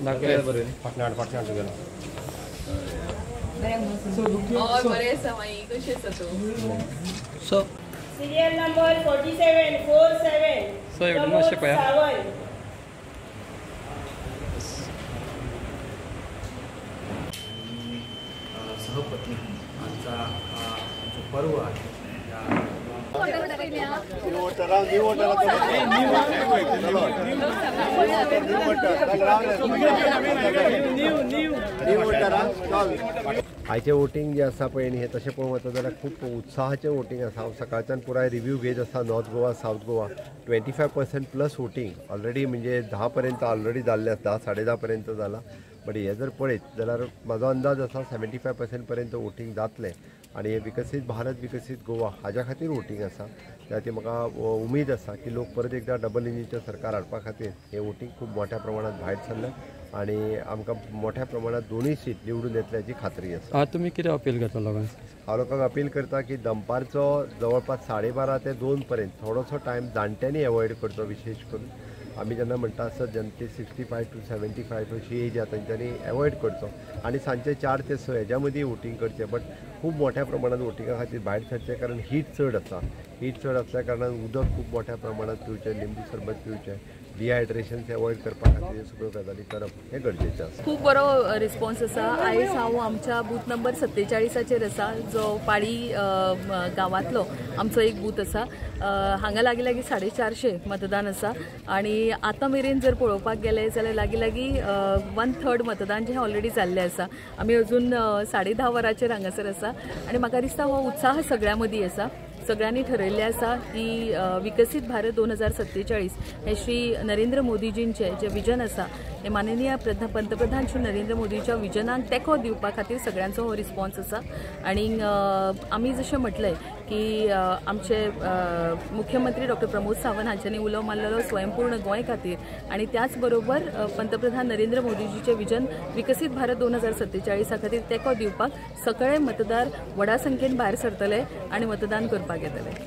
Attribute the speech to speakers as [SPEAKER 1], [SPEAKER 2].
[SPEAKER 1] फाटल्यान गेलो
[SPEAKER 2] so
[SPEAKER 3] Serial number 4747.
[SPEAKER 2] So you don't know Shepaya?
[SPEAKER 4] सहपत्नी आमचा जो पर्व आहे
[SPEAKER 1] आयचे वोटिंग जे आसा पळय न्ही तशें पळोवंक वचत जाल्यार खूब उत्साहाचें वोटिंग आसा हांव सकाळच्यान पुराय रिव्ह्यू घेत आसा north Goa south Goa 25% plus voting already म्हणजे 10 पर्यंत ऑलरेडी जाल्लें आसा 10 10:30 पर्यंत जाला बट हे जर पळयत जाल्यार म्हाजो अंदाज आसा 75% पर्यंत वोटिंग जातलें आनी हे विकसीत भारत विकसीत गोवा हाज्या खातीर वोटिंग आसा त्या खातीर म्हाका उमेद आसा की लोक परत एकदा डबल इंजिनचें सरकार हाडपा खातीर हे वोटिंग खूब मोठ्या प्रमाणात भायर सरलें आणि आमकां मोठ्या प्रमाणात दोनूय सीट निवडून येतल्याची खात्री आसा.
[SPEAKER 2] तुमी कितें अपील करता लोकांक?
[SPEAKER 1] हांव लोकांक अपील करता की दनपारचो जवळपास 12:30 ते 2 पर्यंत थोडोसो टायम जाणट्यांनी एवॉयड करचो विशेश करून आमी जेन्ना म्हणटा आसत जनते 65 to 75 अशी एज आसा तेंच्यांनी एवॉयड करचो आणि सांजचे 4 ते 6 हेज्या मदीं वोटिंग करचें बट खूब मोठ्या प्रमाणात वोटिंगा खातीर भायर सरचें कारण हीट चड आसा हीट चड आसल्या कारणान उदक खूब मोठ्या प्रमाणात पिवचें लिंबू सरबत पिवचें डिहायड्रेशन एवॉयड करपा खातीर सगळ्यो गजाली करप हें गरजेचें आसा.
[SPEAKER 5] खूब बरो रिस्पॉन्स आसा. आयज हांव आमच्या बूथ नंबर 47 आसा जो पाळी गांवांतलो आमचो एक बूथ आसा. हांगा लागीं लागीं 450 मतदान आसा आनी आतां मेरेन जर पळोवपाक गेले जाल्यार लागीं लागीं 1/3 मतदान जें ऑलरेडी जाल्लें आसा. आमी अजून 10:30 वरांचेर हांगासर आसा आनी म्हाका दिसता हो उत्साह सगळ्यां मदीं आसा. सगळ्यांनी ठरयल्लें आसा की विकसीत भारत 2047 हे श्री नरेंद्र मोदीजींचे जे विजन आसा हे माननीय पंतप्रधान श्री नरेंद्र मोदीच्या विजनाक तेंको दिवपा खातीर सगळ्यांचो हो रिस्पॉन्स आसा. आनी आमी जशें म्हटलें की आमचे मुख्यमंत्री डॉक्टर प्रमोद सावंत हांच्यांनी उलो मारलेलो स्वयंपूर्ण गोंय खातीर आनी त्याच बरोबर पंतप्रधान नरेंद्र मोदीजीचे विजन विकसीत भारत 2047 खातीर तेंको दिवपाक सगळे मतदार व्हडा संख्येन भायर सरतले आनी मतदान करपाक येतले.